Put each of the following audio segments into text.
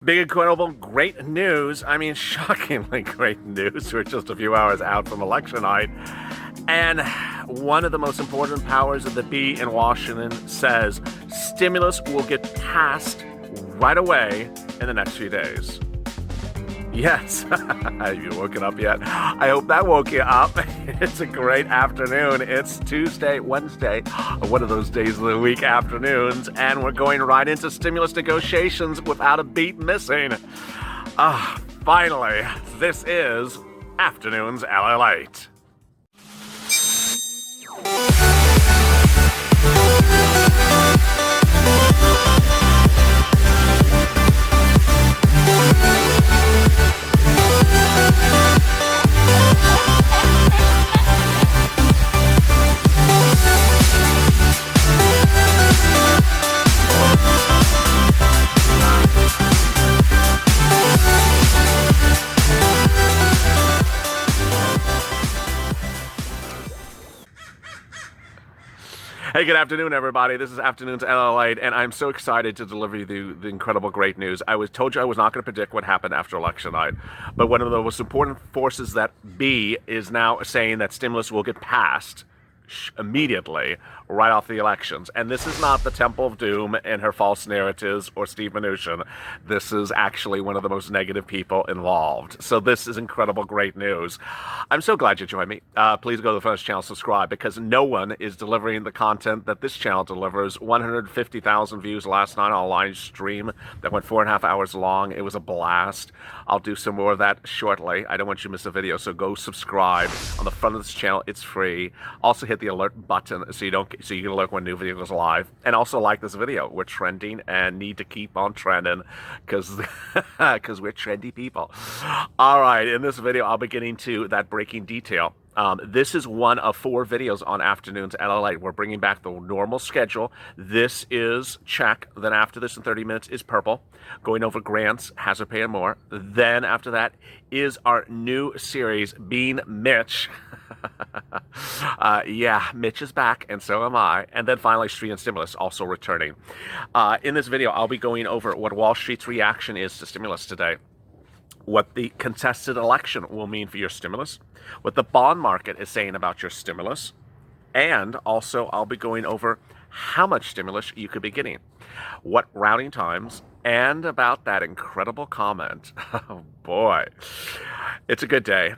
Big, incredible, great news. I mean, shockingly great news. We're just a few hours out from election night. And one of the most important powers of the B in Washington says stimulus will get passed right away in the next few days. Yes. Have you woken up yet? I hope that woke you up. It's a great afternoon. It's Tuesday, Wednesday, one of those days of the week afternoons, and we're going right into stimulus negotiations without a beat missing. Finally, this is Afternoons LALATE. Hey, good afternoon, everybody. This is Afternoons LALATE, and I'm so excited to deliver you the incredible great news. I told you I was not going to predict what happened after election night, but one of the most important forces that B is now saying that stimulus will get passed immediately right off the elections. And this is not the Temple of Doom and her false narratives or Steve Mnuchin. This is actually one of the most negative people involved. So this is incredible, great news. I'm so glad you joined me. Please go to the first channel, subscribe, because no one is delivering the content that this channel delivers. 150,000 views last night on a live stream that went 4.5 hours long. It was a blast. I'll do some more of that shortly. I don't want you to miss a video, so go subscribe. On the front of this channel, it's free. Also hit the alert button so you can alert when new video goes live. And also like this video. We're trending and need to keep on trending because we're trendy people. All right, in this video, I'll be getting to that breaking detail. This is one of 4 videos on Afternoons LALATE. We're bringing back the normal schedule. This is check. Then after this in 30 minutes is purple. Going over grants, hazard pay, and more. Then after that is our new series, Being Mitch. Yeah, Mitch is back, and so am I. And then finally, Street and Stimulus also returning. In this video, I'll be going over what Wall Street's reaction is to stimulus today, what the contested election will mean for your stimulus, what the bond market is saying about your stimulus, and also I'll be going over how much stimulus you could be getting, what routing times, and about that incredible comment. Oh boy, it's a good day.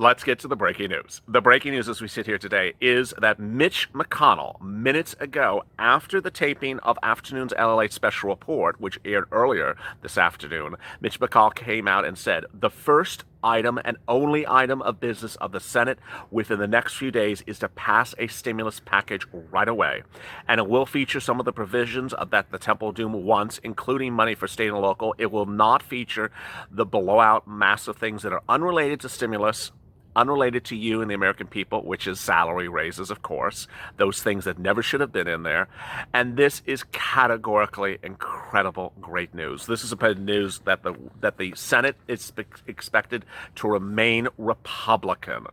Let's get to the breaking news. The breaking news as we sit here today is that Mitch McConnell, minutes ago, after the taping of Afternoons LALATE special report, which aired earlier this afternoon, Mitch McConnell came out and said, the first item and only item of business of the Senate within the next few days is to pass a stimulus package right away. And it will feature some of the provisions that the Temple of Doom wants, including money for state and local. It will not feature the blowout massive things that are unrelated to stimulus, unrelated to you and the American people, which is salary raises, of course, those things that never should have been in there. And this is categorically incredible, great news. This is a news that the Senate is expected to remain Republican.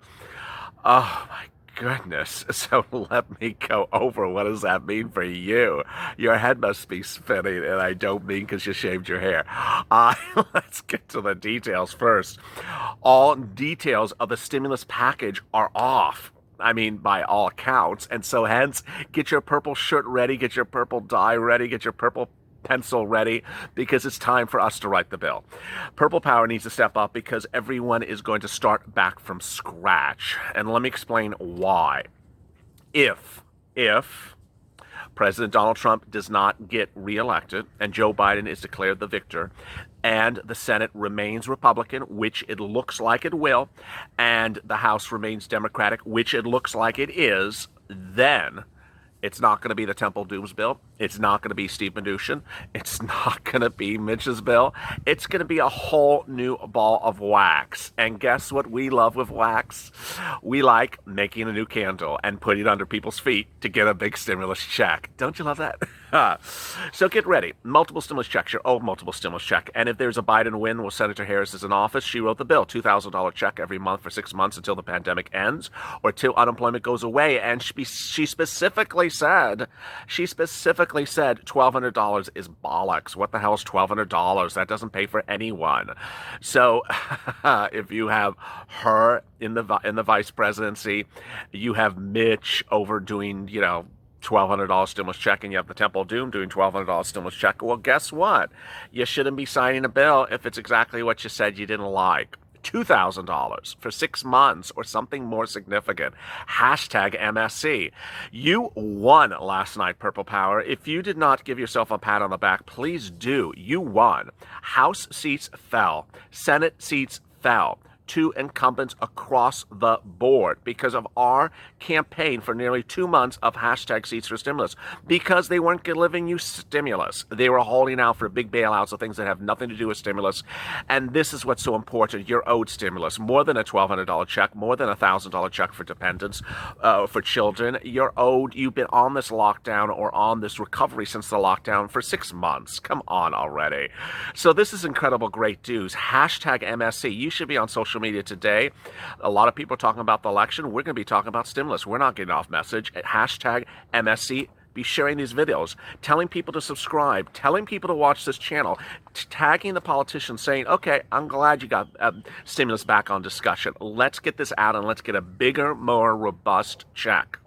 Oh my goodness. So let me go over what does that mean for you. Your head must be spinning, and I don't mean because you shaved your hair. Let's get to the details first. All details of the stimulus package are off. I mean, by all accounts. And so hence, get your purple shirt ready, get your purple dye ready, get your purple pencil ready, because it's time for us to write the bill. Purple Power needs to step up because everyone is going to start back from scratch. And let me explain why. If President Donald Trump does not get reelected and Joe Biden is declared the victor and the Senate remains Republican, which it looks like it will, and the House remains Democratic, which it looks like it is, then it's not going to be the Temple Dooms bill. It's not going to be Steve Mnuchin. It's not going to be Mitch's bill. It's going to be a whole new ball of wax. And guess what we love with wax? We like making a new candle and putting it under people's feet to get a big stimulus check. Don't you love that? So get ready. Multiple stimulus checks, your old multiple stimulus check. And if there's a Biden win while Senator Harris is in office, she wrote the bill, $2,000 check every month for 6 months until the pandemic ends or till unemployment goes away. And she specifically said specifically said $1,200 is bollocks. What the hell is $1,200? That doesn't pay for anyone. So if you have her in the vice presidency, you have Mitch overdoing, $1,200 stimulus check, and you have the Temple of Doom doing $1,200 stimulus check. Well, guess what? You shouldn't be signing a bill if it's exactly what you said you didn't like. $2,000 for 6 months or something more significant. Hashtag MSC. You won last night, Purple Power. If you did not give yourself a pat on the back, please do. You won. House seats fell. Senate seats fell. 2 incumbents across the board because of our campaign for nearly 2 months of hashtag seats for stimulus, because they weren't delivering you stimulus. They were holding out for big bailouts of things that have nothing to do with stimulus. And this is what's so important. You're owed stimulus, more than a $1,200 check, more than a $1,000 check for dependents, for children. You've been on this lockdown or on this recovery since the lockdown for 6 months. Come on already. So this is incredible, great news. Hashtag MSC. You should be on social media today. A lot of people are talking about the election. We're going to be talking about stimulus. We're not getting off message. At hashtag MSC. Be sharing these videos, telling people to subscribe, telling people to watch this channel, tagging the politicians, saying, okay, I'm glad you got stimulus back on discussion. Let's get this out and let's get a bigger, more robust check.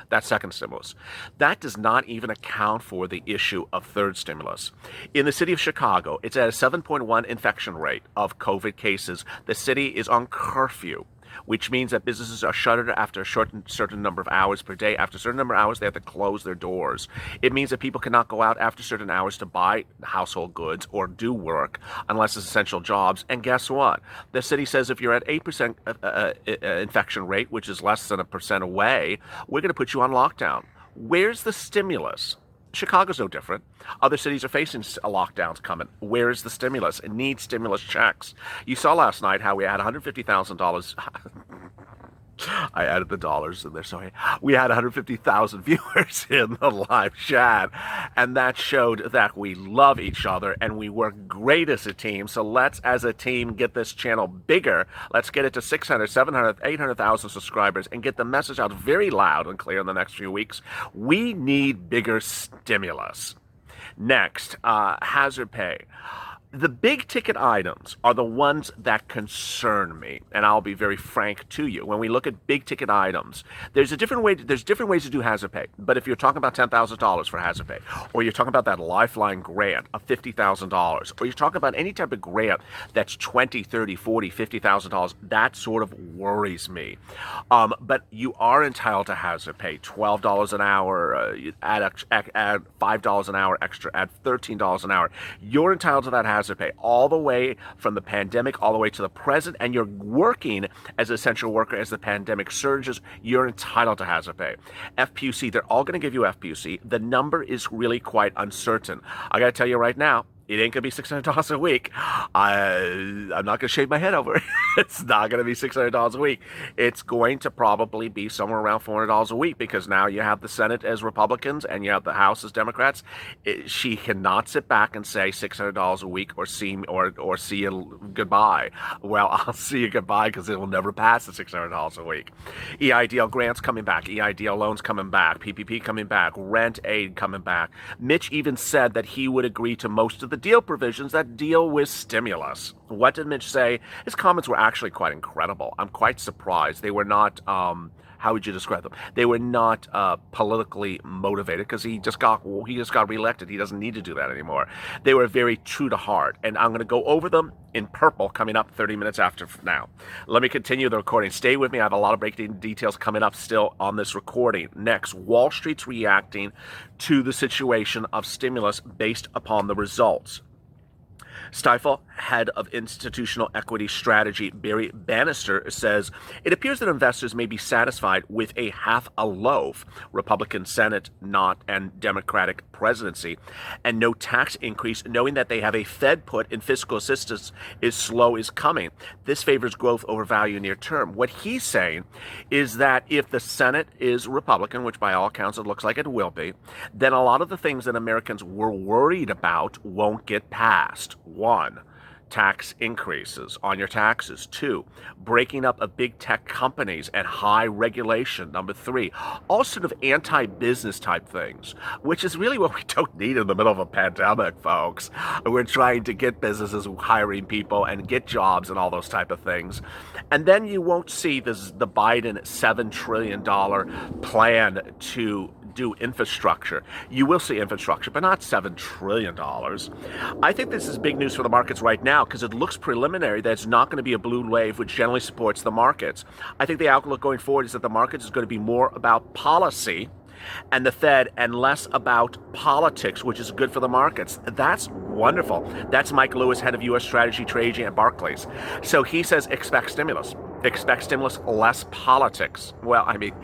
That second stimulus. That does not even account for the issue of third stimulus. In the city of Chicago, it's at a 7.1 infection rate of COVID cases. The city is on curfew, which means that businesses are shuttered after a certain number of hours per day. After a certain number of hours, they have to close their doors. It means that people cannot go out after certain hours to buy household goods or do work unless it's essential jobs. And guess what? The city says if you're at 8% infection rate, which is less than 1% away, we're going to put you on lockdown. Where's the stimulus? Chicago's no different. Other cities are facing lockdowns coming. Where is the stimulus? It needs stimulus checks. You saw last night how we had $150,000. I added the dollars in there, sorry. We had 150,000 viewers in the live chat, and that showed that we love each other and we work great as a team. So let's, as a team, get this channel bigger. Let's get it to 600, 700, 800,000 subscribers and get the message out very loud and clear in the next few weeks. We need bigger stimulus. Next, hazard pay. The big ticket items are the ones that concern me, and I'll be very frank to you. When we look at big ticket items, there's different ways to do hazard pay. But if you're talking about $10,000 for hazard pay, or you're talking about that lifeline grant of $50,000, or you're talking about any type of grant that's $20,000, $30,000, $40,000, $50,000, that sort of worries me. But you are entitled to hazard pay. $12 an hour, add $5 an hour extra, add $13 an hour. You're entitled to that hazard pay all the way from the pandemic all the way to the present, and you're working as an essential worker as the pandemic surges, you're entitled to hazard pay. FPUC, they're all going to give you FPUC. The number is really quite uncertain. I got to tell you right now, it ain't going to be $600 a week. I'm not going to shave my head over it. It's not going to be $600 a week. It's going to probably be somewhere around $400 a week, because now you have the Senate as Republicans and you have the House as Democrats. She cannot sit back and say $600 a week or see you goodbye. Well, I'll see you goodbye because it will never pass the $600 a week. EIDL grants coming back. EIDL loans coming back. PPP coming back. Rent aid coming back. Mitch even said that he would agree to most of the deal provisions that deal with stimulus. What did Mitch say? His comments were actually quite incredible. I'm quite surprised. They were not, how would you describe them? They were not politically motivated, because he just got reelected. He doesn't need to do that anymore. They were very true to heart, and I'm going to go over them in purple coming up 30 minutes after now. Let me continue the recording. Stay with me. I have a lot of breaking details coming up still on this recording. Next, Wall Street's reacting to the situation of stimulus based upon the results. Stifel head of institutional equity strategy, Barry Bannister, says it appears that investors may be satisfied with a half a loaf, Republican Senate and Democratic presidency, and no tax increase, knowing that they have a Fed put in fiscal assistance is coming. This favors growth over value near term. What he's saying is that if the Senate is Republican, which by all accounts it looks like it will be, then a lot of the things that Americans were worried about won't get passed. One. tax increases on your taxes. 2, breaking up of big tech companies and high regulation. Number 3, all sort of anti-business type things, which is really what we don't need in the middle of a pandemic, folks. We're trying to get businesses hiring people and get jobs and all those type of things. And then you won't see the Biden $7 trillion plan to do infrastructure. You will see infrastructure, but not $7 trillion. I think this is big news for the markets right now because it looks preliminary that it's not going to be a balloon wave, which generally supports the markets. I think the outlook going forward is that the markets is going to be more about policy and the Fed and less about politics, which is good for the markets. That's wonderful. That's Mike Lewis, head of U.S. strategy trading at Barclays. So he says expect stimulus. Expect stimulus, less politics. Well, I mean,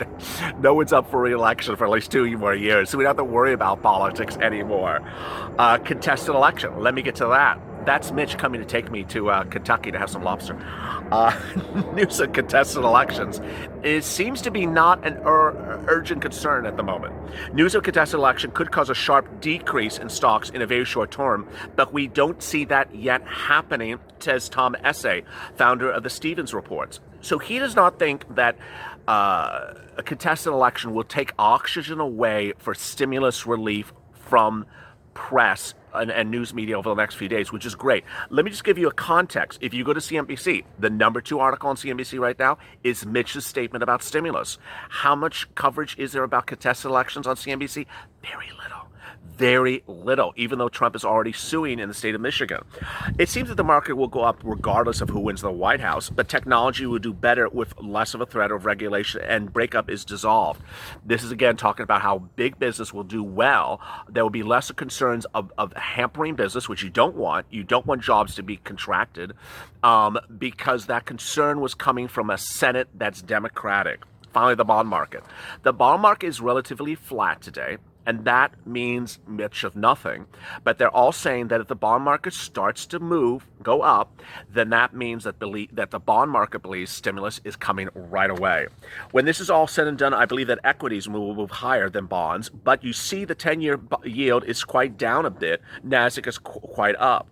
no one's up for re-election for at least 2 more years, so we don't have to worry about politics anymore. Contested election. Let me get to that. That's Mitch coming to take me to Kentucky to have some lobster. News of contested elections. It seems to be not an urgent concern at the moment. News of contested election could cause a sharp decrease in stocks in a very short term, but we don't see that yet happening, says Tom Essay, founder of the Stevens Reports. So he does not think that a contested election will take oxygen away for stimulus relief from press and news media over the next few days, which is great. Let me just give you a context. If you go to CNBC, the number 2 article on CNBC right now is Mitch's statement about stimulus. How much coverage is there about contested elections on CNBC? Very little. Very little, even though Trump is already suing in the state of Michigan. It seems that the market will go up regardless of who wins the White House, but technology will do better with less of a threat of regulation and breakup is dissolved. This is again talking about how big business will do well. There will be lesser concerns of hampering business, which you don't want. You don't want jobs to be contracted because that concern was coming from a Senate that's Democratic. Finally, the bond market. The bond market is relatively flat today. And that means much of nothing. But they're all saying that if the bond market starts to go up, then that means that the bond market believes stimulus is coming right away. When this is all said and done, I believe that equities will move higher than bonds. But you see the 10-year yield is quite down a bit. NASDAQ is quite up.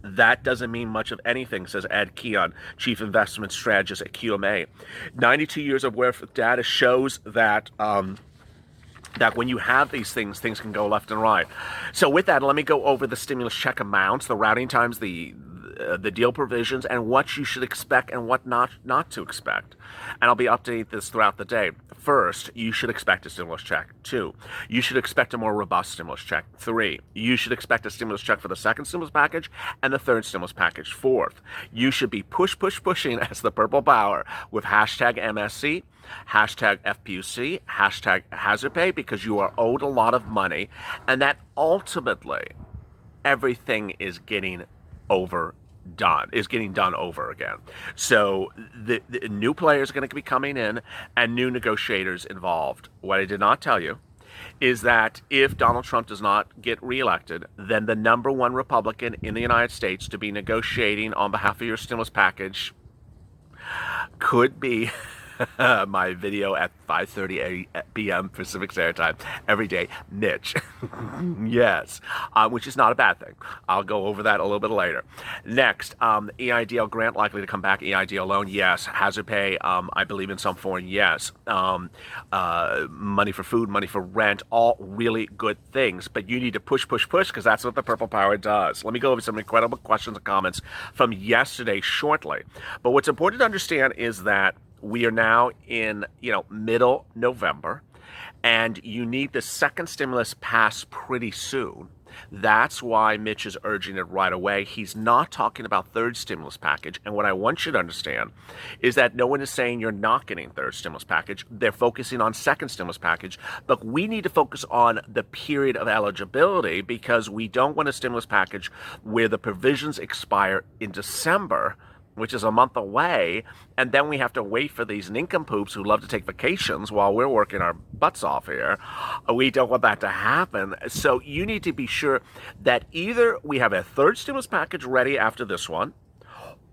That doesn't mean much of anything, says Ed Keon, chief investment strategist at QMA. 92 years of worth of data shows that that when you have these things can go left and right. So with that, let me go over the stimulus check amounts, the routing times, the deal provisions, and what you should expect and what not to expect. And I'll be updating this throughout the day. First, you should expect a stimulus check. 2, you should expect a more robust stimulus check. 3, you should expect a stimulus check for the second stimulus package and the third stimulus package. 4th, you should be pushing as the purple power with hashtag MSC, hashtag FPUC, hashtag hazard pay, because you are owed a lot of money, and that ultimately everything is getting done over again. So the new players are going to be coming in and new negotiators involved. What I did not tell you is that if Donald Trump does not get reelected, then the number 1 Republican in the United States to be negotiating on behalf of your stimulus package could be my video at 5:30 p.m. Pacific Standard Time every day, Mitch. Yes, which is not a bad thing. I'll go over that a little bit later. Next, EIDL grant likely to come back. EIDL loan, yes. Hazard pay, I believe in some form, yes. Money for food, money for rent, all really good things. But you need to push, because that's what the purple power does. Let me go over some incredible questions and comments from yesterday shortly. But what's important to understand is that we are now in, middle November, and you need the second stimulus pass pretty soon. That's why Mitch is urging it right away. He's not talking about third stimulus package. And what I want you to understand is that no one is saying you're not getting third stimulus package. They're focusing on second stimulus package. But we need to focus on the period of eligibility because we don't want a stimulus package where the provisions expire in December, which is a month away, and then we have to wait for these nincompoops who love to take vacations while we're working our butts off here. We don't want that to happen. So you need to be sure that either we have a third stimulus package ready after this one,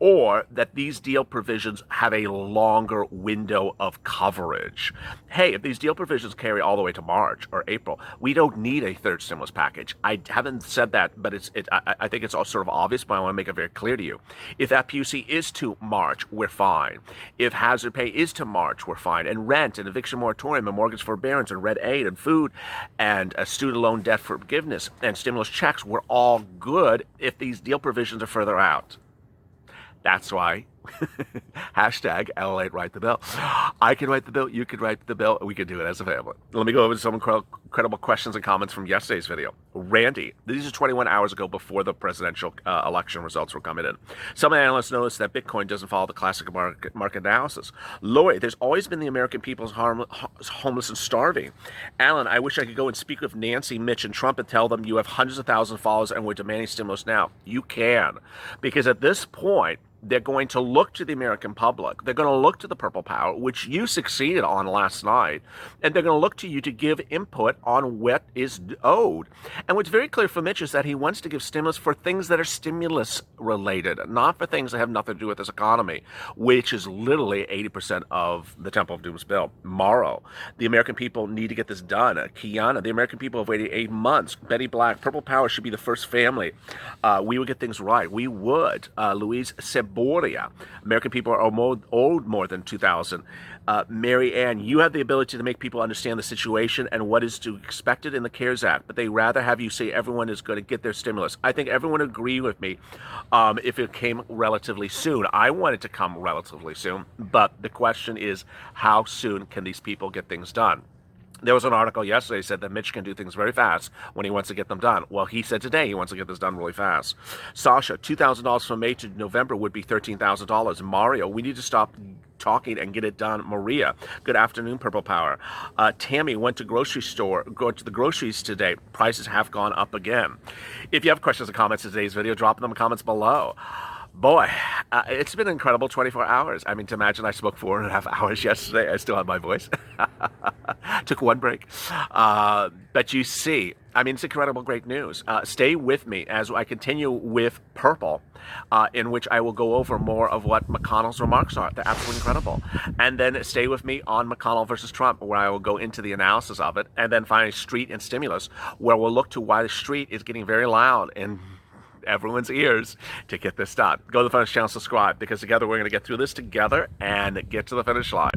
or that these deal provisions have a longer window of coverage. Hey, if these deal provisions carry all the way to March or April, we don't need a third stimulus package. I haven't said that, but I think it's all sort of obvious, but I want to make it very clear to you. If FPUC is to March, we're fine. If hazard pay is to March, we're fine. And rent and eviction moratorium and mortgage forbearance and red aid and food and student loan debt forgiveness and stimulus checks, we're all good if these deal provisions are further out. That's why hashtag LALATE write the bill. I can write the bill, you can write the bill, we can do it as a family. Let me go over some incredible questions and comments from yesterday's video. Randy, these are 21 hours ago before the presidential election results were coming in. Some analysts noticed that Bitcoin doesn't follow the classic market analysis. Lloyd, there's always been the American people's homeless and starving. Alan, I wish I could go and speak with Nancy, Mitch, and Trump and tell them you have hundreds of thousands of followers and we're demanding stimulus now. You can, because at this point, they're going to look to the American public. They're going to look to the purple power, which you succeeded on last night, and they're going to look to you to give input on what is owed. And what's very clear for Mitch is that he wants to give stimulus for things that are stimulus related, not for things that have nothing to do with this economy, which is literally 80% of the Temple of Doom's bill. Morrow, the American people need to get this done. Kiana, the American people have waited 8 months. Betty Black, purple power should be the first family. We would get things right. We would. Louise Boria. American people are owed more than $2,000. Mary Ann, you have the ability to make people understand the situation and what is to be expected in the CARES Act, but they rather have you say everyone is going to get their stimulus. I think everyone agree with me if it came relatively soon. I want it to come relatively soon, but the question is, how soon can these people get things done? There was an article yesterday that said that Mitch can do things very fast when he wants to get them done. Well, he said today he wants to get this done really fast. Sasha, $2,000 from May to November would be $13,000. Mario, we need to stop talking and get it done. Maria, good afternoon, Purple Power. Tammy went to the groceries today. Prices have gone up again. If you have questions or comments in today's video, drop them in the comments below. Boy, it's been an incredible 24 hours. I mean, to imagine I spoke 4.5 hours yesterday. I still have my voice. Took one break. But you see, I mean, it's incredible, great news. Stay with me as I continue with Purple, in which I will go over more of what McConnell's remarks are. They're absolutely incredible. And then stay with me on McConnell versus Trump, where I will go into the analysis of it. And then finally, street and stimulus, where we'll look to why the street is getting very loud and everyone's ears to get this done. Go to the Finish channel, subscribe, because together we're going to get through this together and get to the finish line.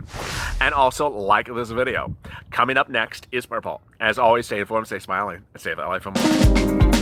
And also like this video. Coming up next is Purple. As always, stay informed, stay smiling, and stay that life for more.